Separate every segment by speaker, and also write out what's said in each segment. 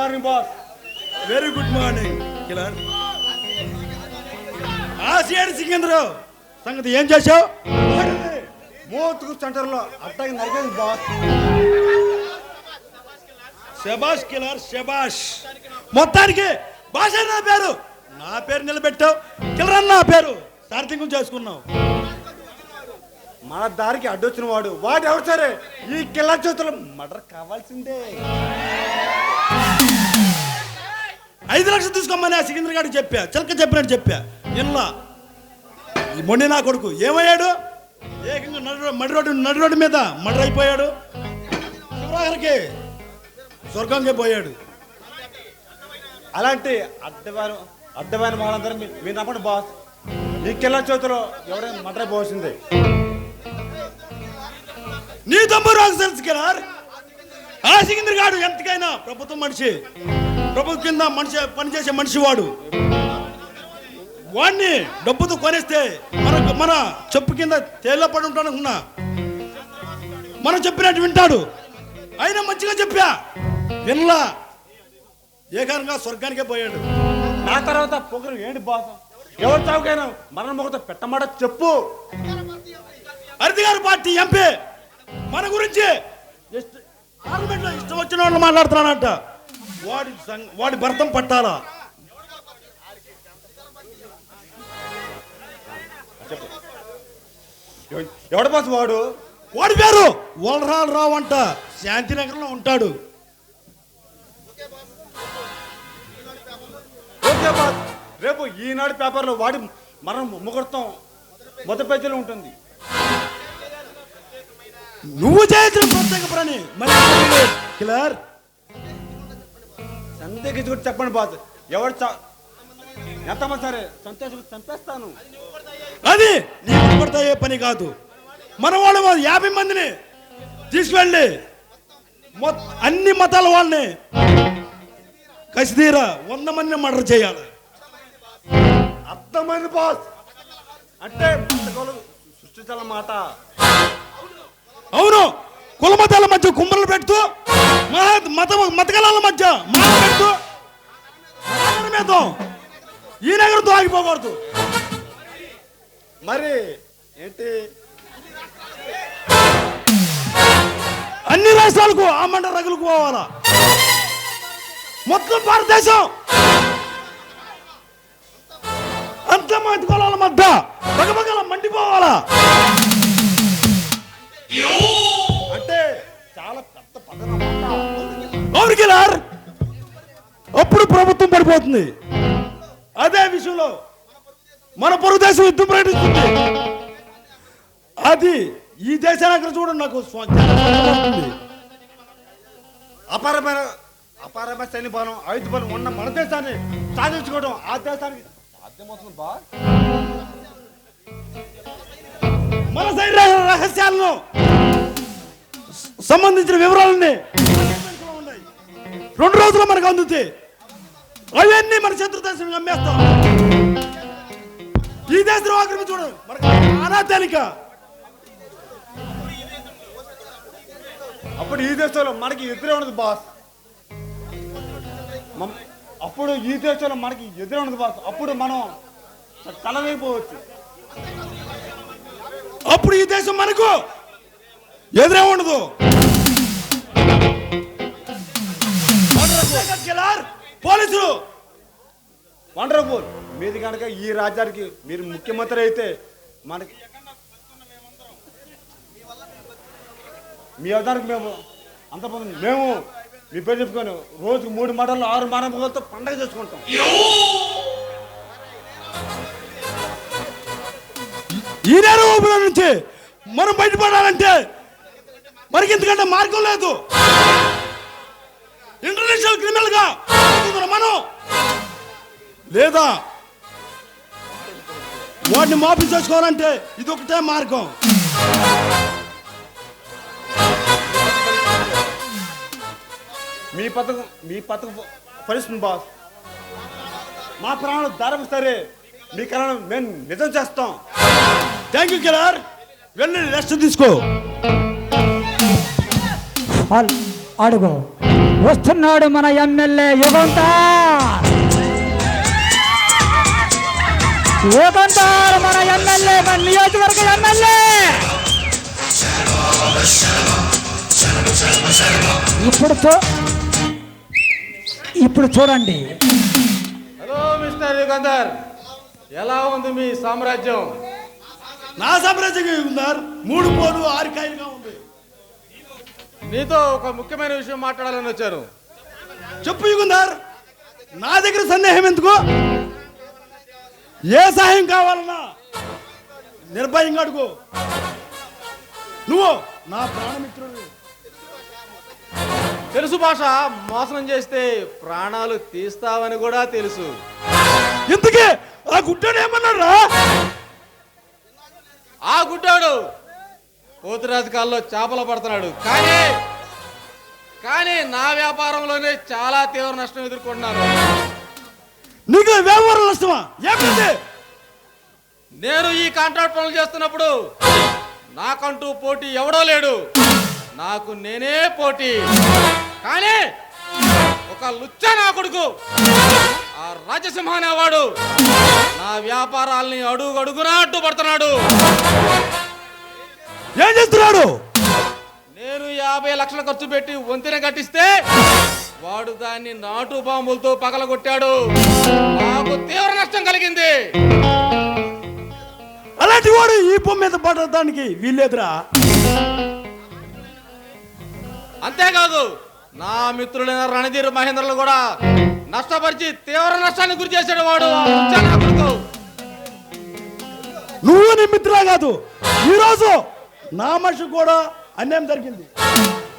Speaker 1: Morning boss.
Speaker 2: Very good morning killer. ఆసియాడ్ సికింద్రు సంగతి ఏం చేశావు?
Speaker 1: మోతుకు సెంటర్లో అట్టాకి నరికేది బాస్.
Speaker 2: శబాష్ కిలర్ శబాష్. మొత్తానికి భాష నా పేరు నిలబెట్టావు. కిలర్ అన్న పేరు సార్థికం చేసుకున్నావు.
Speaker 1: మన దారికి అడ్డొచ్చిన వాడు ఎవరు సరే ఈ కిల్లర్ చేతుల్లో మర్డర్ కావాల్సిందే.
Speaker 2: 5 లక్షలు తీసుకోమని ఆ సికింద్ర గారికి చెప్పా. చిలక చెప్పినట్టు చెప్పా. ఇల్లా ఈ మొండి నా కొడుకు ఏమయ్యాడు? ఏకంగా నడి రోడ్డు మీద మర్డర్ అయిపోయాడు. శివరాగరికి స్వర్గంగా పోయాడు.
Speaker 1: అలాంటి అడ్డమైన వాళ్ళందరూ మీరు నమ్మడు బాస్. ఈ కిల్లర్ చేతిలో ఎవరైనా మర్డర్ అయిపోవాల్సిందే.
Speaker 2: నీ తమ్ముడు రాజు తెలుసు కిలర్. ఆ సికింద్ర గాడు ఎంతకైనా ప్రభుత్వం మనిషి, ప్రభుత్వం కింద మనిషి పనిచేసే మనిషి. వాడిని డబ్బుతో కొనేస్తే మన చెప్పు కింద తేలిలో పడి ఉంటానుకున్నా. మనం చెప్పినట్టు వింటాడు. అయినా మంచిగా చెప్పా వినలా. ఏకారంగా స్వర్గానికే పోయాడు.
Speaker 1: నా తర్వాత పొగరు ఏంటి బాస్? ఎవరు చావుకైనా మరణ మొగతో పెట్టమాట చెప్పు.
Speaker 2: హరితి గారి పార్టీ ఎంపీ మన గురించి పార్లమెంట్ లో ఇష్టం వచ్చిన వాళ్ళు మాట్లాడుతున్నానంట. వాడి భర్తం పట్టాలా?
Speaker 1: ఎవడు బాస్ వాడు?
Speaker 2: వాడి పేరు వలరాలు రావు అంట. శాంతినగర్లో ఉంటాడు.
Speaker 1: ఓకే బాస్, రేపు ఈనాడు పేపర్లో వాడి మరణ ముహూర్తం మొదటి పేజీలో ఉంటుంది.
Speaker 2: నువ్వు చేసిన ప్రత్యేక పని మరి కిలర్
Speaker 1: సందేహించి కూడా చెప్పండి బాస్. ఎవరు ఎంతమంది సరే సంతోషం చంపేస్తాను.
Speaker 2: అది నీకు పడతాయే పని కాదు. మన వాళ్ళు 50 మందిని తీసుకువెళ్ళి అన్ని మతాల వాళ్ళని కసిదీరా 100 మందిని మర్డర్ చేయాలి.
Speaker 1: అర్థమైంది బాస్. అంటే సృష్టించాలన్నమాట.
Speaker 2: అవును, కుల మతాల మధ్య కుమ్మలు పెడుతూ మతగలాల మధ్య మాట పెడుతూ ఈ నగరంతో ఆగిపోకూడదు.
Speaker 1: మరి ఏంటి?
Speaker 2: అన్ని రాష్ట్రాలకు ఆ మంట రగులుకు పోవాలా. మొత్తం భారతదేశం అంత మంది కులాల మధ్య బగబగల మండిపోవాలా.
Speaker 1: అంటే చాలా పెద్ద పదం.
Speaker 2: కిలర్ అప్పుడు ప్రభుత్వం పడిపోతుంది. అదే విషయంలో మన పొరుగు దేశం యుద్ధం ప్రకటిస్తుంది. అది ఈ దేశాన్ని అక్కడ చూడండి. నాకు
Speaker 1: అపారమైన సైన్య బలం, ఆయుధ బలం ఉన్న మన దేశాన్ని సాధించుకోవడం ఆ దేశానికి సాధ్యమవుతుంది బా.
Speaker 2: మన సైన్య రహస్యాలను సంబంధించిన వివరాలన్నీ 2 రోజులు మనకు అందుతాయి. అవన్నీ మన శత్రు దేశం అమ్మేస్తాం. ఈ దేశం ఆక్రమించుకోవడం మనకు చాలా తేలిక.
Speaker 1: అప్పుడు ఈ దేశంలో మనకి ఎదురే ఉండదు బాస్. అప్పుడు ఈ దేశంలో మనకి ఎదురే ఉండదు బాస్. అప్పుడు మనం కలవైపోవచ్చు.
Speaker 2: అప్పుడు ఈ దేశం మనకు ఎదురే ఉండదు. పోలీసులు
Speaker 1: వండర్ఫుల్. మీది కనుక ఈ రాజ్యానికి మీరు ముఖ్యమంత్రి అయితే మనకి మీ అవదానికి మేము మేము మీ పేరు చెప్పుకొని రోజుకు 3 మటన్లు 6 మానవులతో పండగ చేసుకుంటాం.
Speaker 2: ఈ నేర నుంచి మనం బయటపడాలంటే మనకి ఇంతకంటే మార్గం లేదు. ఇంటర్నేషనల్ క్రిమినల్ గా మనం లేదా వాడిని మాఫీ చేసుకోవాలంటే ఇది ఒకటే మార్గం.
Speaker 1: మీ పథకం ఫలిస్తుంది బాస్. మా ప్రాణాలు ధారపు సరే మీ కళను మేము నిజం చేస్తాం.
Speaker 2: Thank you killer. వెళ్ళి రెస్ట్ తీసుకో.
Speaker 3: అడుగు వస్తున్నాడు మన ఎమ్మెల్యే యుగంతార్ మన ఎమ్మెల్యే, మన నియోజకవర్గ ఎమ్మెల్యే. ఇప్పుడు చూడండి.
Speaker 1: హలో మిస్టర్ యుగంధర్, ఎలా ఉంది మీ సామ్రాజ్యం?
Speaker 2: నా సామ్రాజ్యం యుగంధర్ 3 పోలు 6 కాయలుగా ఉంది.
Speaker 1: నీతో ఒక ముఖ్యమైన విషయం మాట్లాడాలని వచ్చాను.
Speaker 2: చెప్పు యుగంధర్, నా దగ్గర సందేహం ఎందుకు? ఏ సహాయం కావాలన్నా నిర్భయంగా అడుగు. నువ్వు నా ప్రాణమిత్రుడు.
Speaker 1: తెలుసు భాష, మోసం చేస్తే ప్రాణాలు తీస్తావని కూడా తెలుసు.
Speaker 2: ఎందుకే ఆ గుడ్డాడు ఏమన్నారా?
Speaker 1: ఆ గుడ్డాడు పోతురాజు కాల్లో చేపలు పడుతున్నాడు. కానీ నా వ్యాపారంలోనే చాలా తీవ్ర నష్టం ఎదుర్కొంటున్నాను.
Speaker 2: నీకు వ్యాపారం నష్టమా? ఏమిటి?
Speaker 1: నేను ఈ కాంట్రాక్ట్ పనులు చేస్తున్నప్పుడు నాకంటూ పోటీ ఎవడో లేడు, నాకు నేనే పోటీ. కానీ ఒక లుచ్చా నా కొడుకు, ఆ రాజసింహ అనేవాడు నా వ్యాపారాల్ని అడుగడుగునా అడ్డుపడుతున్నాడు.
Speaker 2: ఏం చేస్తున్నాడు?
Speaker 1: నేను 50 లక్షలు ఖర్చు పెట్టి వంతెన కట్టిస్తే వాడు దాన్ని నాటు బాంబులతో పగలగొట్టాడు. నాకు తీవ్ర నష్టం కలిగింది.
Speaker 2: అలాంటి వాడు ఈ భూమి మీద పడడానికి వీల్లేదురా.
Speaker 1: అంతేకాదు, నా మిత్రులైన రణధీర్ మహేంద్రలు కూడా నష్టపరిచి తీవ్ర నష్టానికి గురి చేశాడు వాడు.
Speaker 2: నువ్వు నీ మిత్రులా కాదు, ఈరోజు నా మనిషి కూడా అన్యాయం జరిగింది.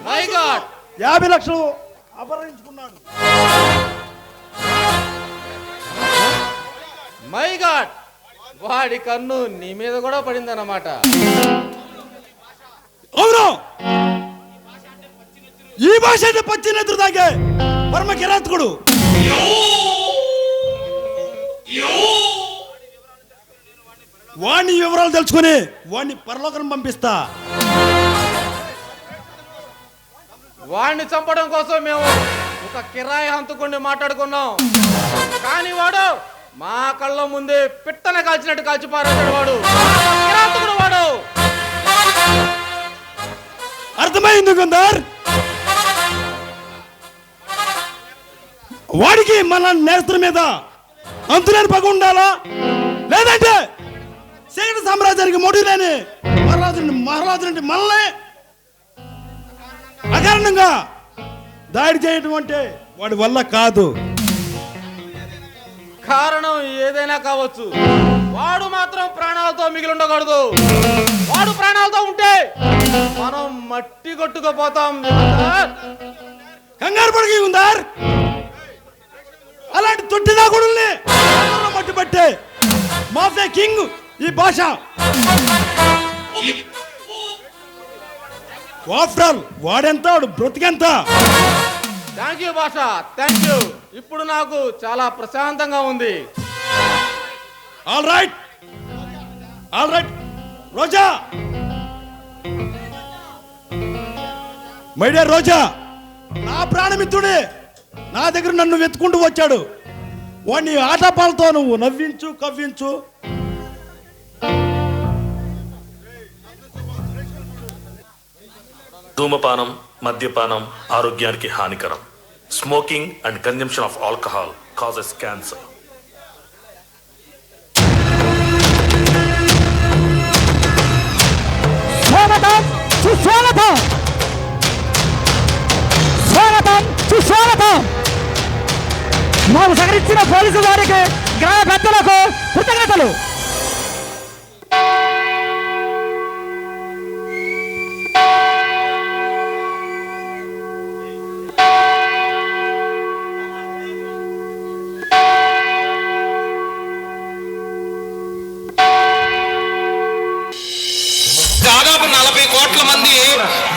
Speaker 2: 50 లక్షలు అపహరించుకున్నాడు.
Speaker 1: మై గాడ్, వాడి కన్ను నీ మీద కూడా పడిందన్నమాట.
Speaker 2: అవును, ఈ భాష అంటే పచ్చి నెత్తురు తాగే పరమ కిరాతకుడు. వాణ్ణి వివరాలు తెలుసుకుని వాణ్ణి పరలోకం పంపిస్తా.
Speaker 1: వాడిని చంపడం కోసం మేము ఒక కిరాయి హంతకుడిని మాట్లాడుకున్నాం. కానీ వాడు మా కళ్ళ ముందే పిట్టన కాల్చినట్టు కాల్చిపారాడు. వాడు కిరాతకుడు. వాడు
Speaker 2: అర్థమైంది యుగంధర్. వాడికి మన నేస్త్రం మీద అంతులేని పగ ఉండాలా, లేదంటే శేఖర సామ్రాజ్యానికి మొడి లేని మహారాజు నుండి మనల్ని అకారణంగా దాడి చేయటం అంటే వాడి వల్ల కాదు.
Speaker 1: కారణం ఏదైనా కావచ్చు, వాడు మాత్రం ప్రాణాలతో మిగిలి ఉండకూడదు. వాడు ప్రాణాలతో ఉంటే మనం మట్టి కొట్టుకుపోతాం.
Speaker 2: కంగారు పడికి యుగంధర్. అలాంటి తొట్టిదా కొడుల్ని మట్టి పట్టే మాఫియా కింగ్ ఈ భాష. ఆఫ్టర్ ఆల్ వాడెంత, వాడు బ్రతికెంత.
Speaker 1: Thank you Basha, thank you. ఇప్పుడు నాకు చాలా ప్రశాంతంగా ఉంది.
Speaker 2: All right, all right. Roja, my dear Roja, నా ప్రాణమిత్రుడే నా దగ్గర నన్ను వెతుకుంటూ వచ్చాడు. వాడిని ఆటపాలతో నువ్వు నవ్వించు, కవ్వించు.
Speaker 4: ధూమపానం, మద్యపానం ఆరోగ్యానికి హానికరం. Smoking and consumption of alcohol causes cancer.
Speaker 3: స్వాగతం సుస్వాగతం, స్వాగతం సుస్వాగతం. మాకు సహకరించిన పోలీసు వారికి, గ్రామ పెద్దలకు కృతజ్ఞతలు.
Speaker 5: దాదాపు 40 కోట్ల మంది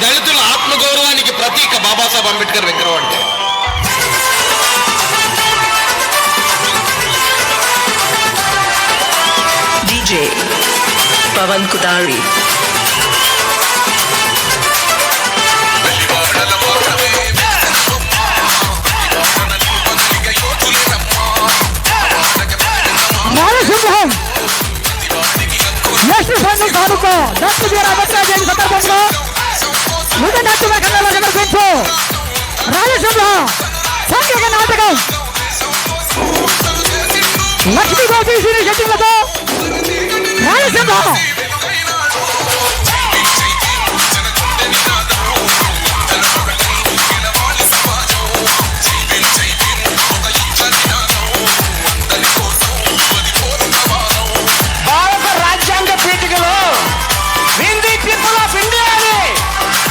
Speaker 5: దళితుల ఆత్మగౌరవానికి ప్రతీక బాబాసాహెబ్ అంబేద్కర్ విగ్రహం అంటే.
Speaker 6: DJ Pawan Kudari.
Speaker 3: వేస్ట్ సంఘం తాలూకా డాక్టర్ బిఆర్ అంబేద్కర్ జయంతి సందర్భంగా నృత్య కళలో సమర్పించు రాజసింహ సాంఘిక నాటకం లక్ష్మీ గోపి శ్రీ శక్తులతో రాజసింహ
Speaker 5: భారత రాజ్యాంగ పీఠికలో హిందీ పీపుల్ ఆఫ్ ఇండియా అని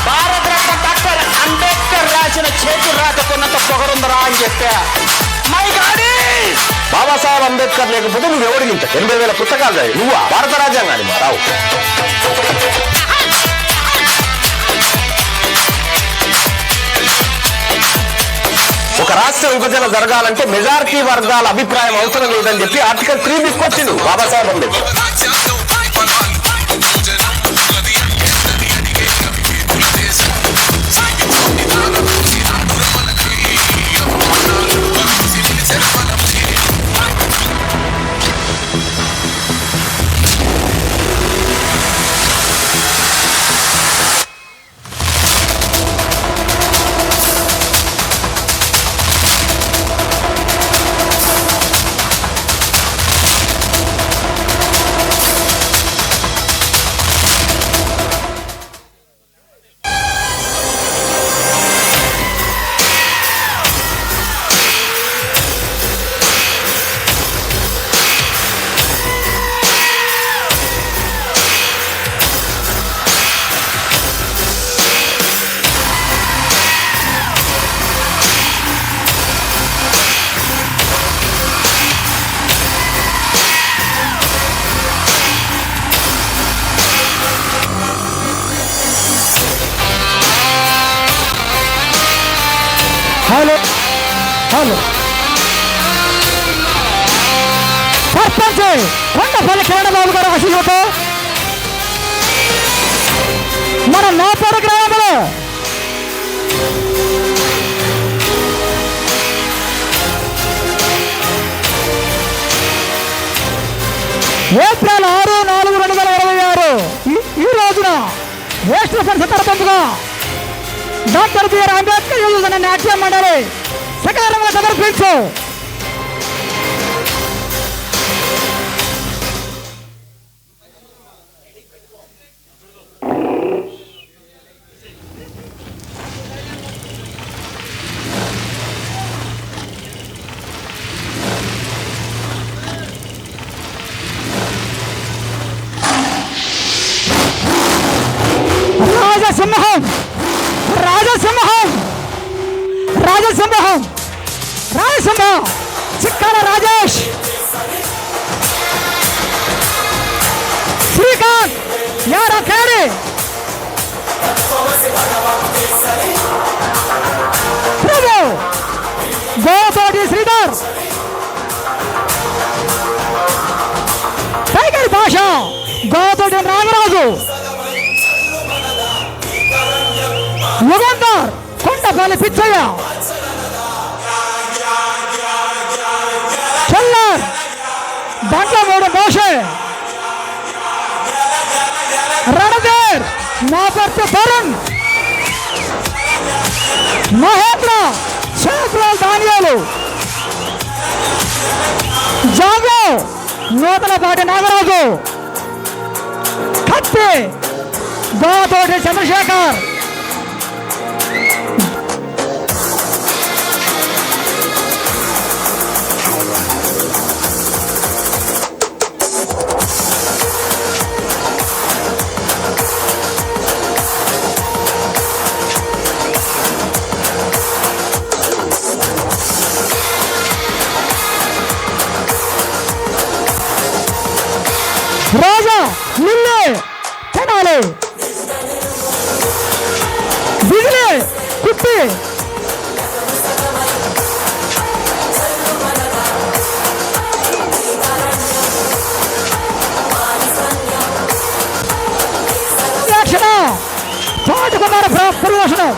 Speaker 5: భారతరత్న డాక్టర్ అంబేద్కర్ రాసిన చేతు రాతకున్నంత పొగరుందరా అని చెప్పా. మై గాడి బాబాసాహెబ్ అంబేద్కర్ లేకపోతే నువ్వు ఎవడికి ఇంత 80,000 పుస్తకాలు చదివి నువ్వు భారత రాజ్యాంగాన్ని మారావు. ఒక రాష్ట్ర విభజన జరగాలంటే మెజారిటీ వర్గాల అభిప్రాయం అవసరం లేదని చెప్పి ఆర్టికల్ 3 తీసుకొచ్చిండు బాబాసాహెబ్ అంబేద్కర్.
Speaker 3: హలో హలో సర్పంచ్ కొండపల్లి కిరణబాబు గారు ఆశీస్సులతో మన నాపాడు గ్రామంలో ఏప్రిల్ 6, 4, 2026 ఈ రోజున నేషనల్ ఫండ్ సందర్భంగా డాక్టర్ బిఆర్ అంబేద్కర్ యువజన నాట్య మండలి సకాలంగా సమర్పించు రాజసింహం రాజసింహం రాజసింహం రాజసింహం చిక్కాల రాజేష్ శ్రీకాంత్ యారా ఖేడి ప్రభు గోతోటి శ్రీధర్ టైగర్ భాష గోతోటి నాగరాజు యుగంధర్ కొండపల్లి పిచ్చయ్య చెల్లర్ బండ్లమూడు మోషే రణధీర్ మాపర్తి తరుణ్ మహేంద్ర శేఖరాల్ ధాన్యాలు జాగో నూతలపాటి నాగరాజు కత్తి గోతోటి చంద్రశేఖర్ రాజా నిన్నే తెనాలి బిజిలే కుప్పి పాటుకుమార ప్రమోషన్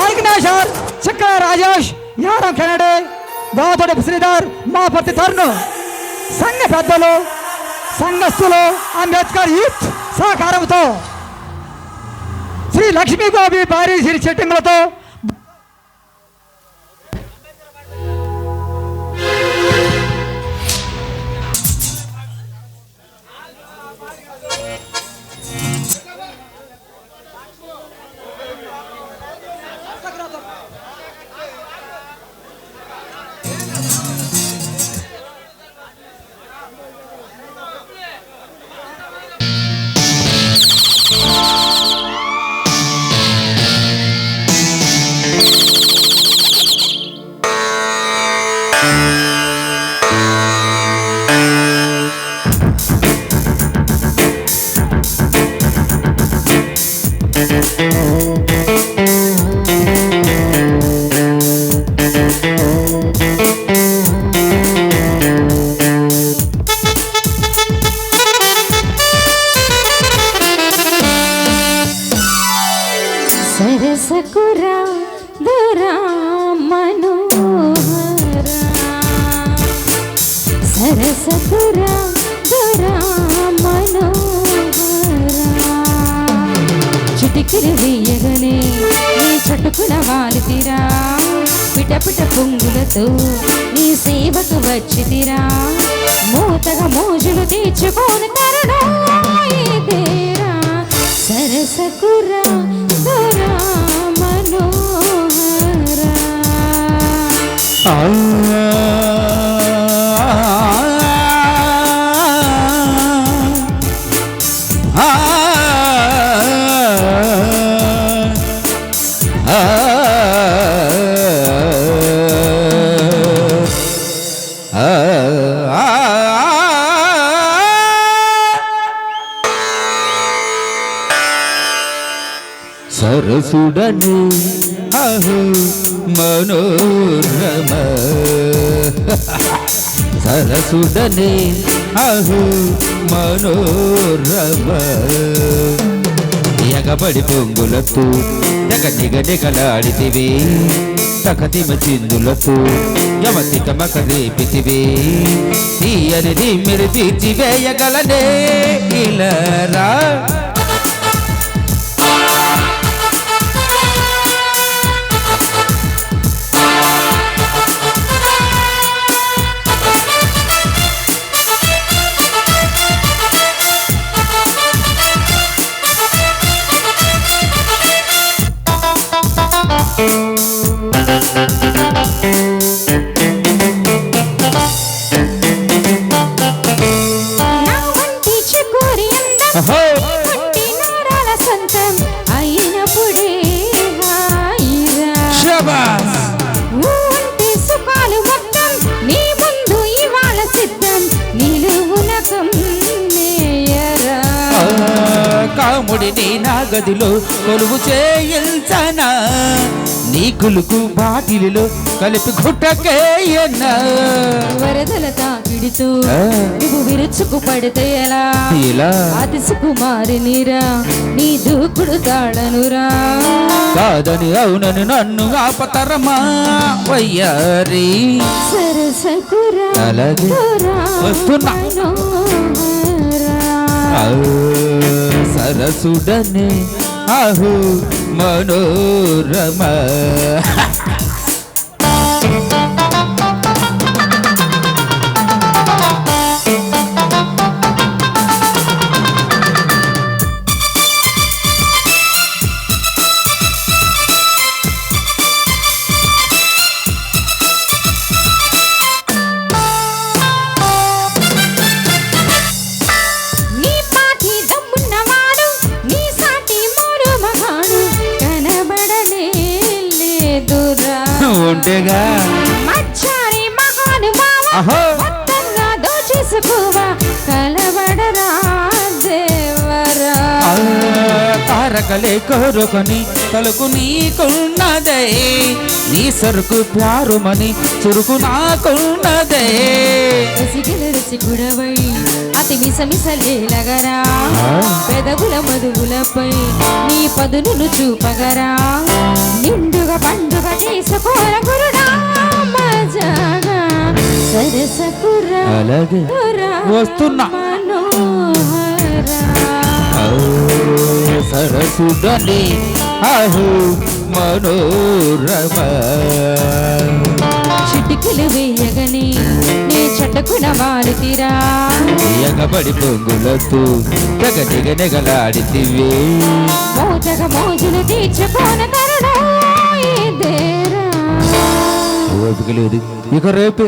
Speaker 3: ఆర్గనైజర్ చక్ర రాజేష్ యారం కెనడే గోతోటి శ్రీధర్ మాపర్తి తరుణ్ సంఘ పెద్దలు సంఘస్థులు అంబేద్కర్ యూత్ సహకారంతో శ్రీ లక్ష్మీబాబి భారీ శ్రీ చెట్టింగులతో
Speaker 7: సరసకురా దురా మనోహర సరసకురా దురా మనోహర చిటికిరి వేయగనే నీ చటుకుల వాలితిరా పిటపిట పొంగులతో నీ సేవకు వచ్చితిరా మూతగా మోజులు తీర్చుకోని తరుణోయిదేరా సరసకురా దురా మనోహర
Speaker 8: సరసుడను అహు మనోరమ సరసుడనే అహు మనోరమ ఎగబడి పొంగులతో నిగనిగలాడితివి తకతిమ చిందులతో యమతి కమక రేపితివి తీయనిది మీరు తీర్చివేయగలనే ఇలరా
Speaker 7: అయినప్పుడే సుఖాలు మొత్తం నీ ముందు ఇవాళ సిద్ధం నిలువునకం
Speaker 8: కాముడిని నా గదిలో కొలువు చేయించనా నీ కులుకు బాటిలిలో కలిపి గుట్టకేయన్నా
Speaker 7: వరదల తాకిడితో నువ్వు విరుచుకు పడితే ఎలా అతి సుకుమారినిరా నీ దూకుడు తాడనురా
Speaker 8: కాదని అవునని నన్ను ఆపతరమా వయ్యారి
Speaker 7: సరసకురా
Speaker 8: అలాగే వస్తున్నా సరసుడనే అహు మనోరమ ఉండేగా
Speaker 7: మచ్చారి మహానుభావ మొత్తంగా దోచేసుకోవా కలబడరా దేవరా
Speaker 8: తారకలే కోరుకొని తలుకు నీకున్నదే నీ సరుకు ప్యారుమని చురుకు నాకున్నదే
Speaker 7: రసికుడవై అతి మిసమిసలేలగరా పెదవుల మధువులపై నీ పదును చూపగరా నిండుగా పండుగ చేసుకోర గురుడా మజాగా సరసకురా
Speaker 8: అలాగే వస్తున్నా సరసుడని అహు మనోరమ
Speaker 7: చిటికలు వేయగని నీ చటకున వాలితిరా
Speaker 8: ఎగబడి పొంగులతో జగనిగనెగలాడితివే
Speaker 7: మోజగ మోజులు తీర్చుకోన తరుణం ఇదేరా.
Speaker 8: ఓపిక లేదు ఇక రేపే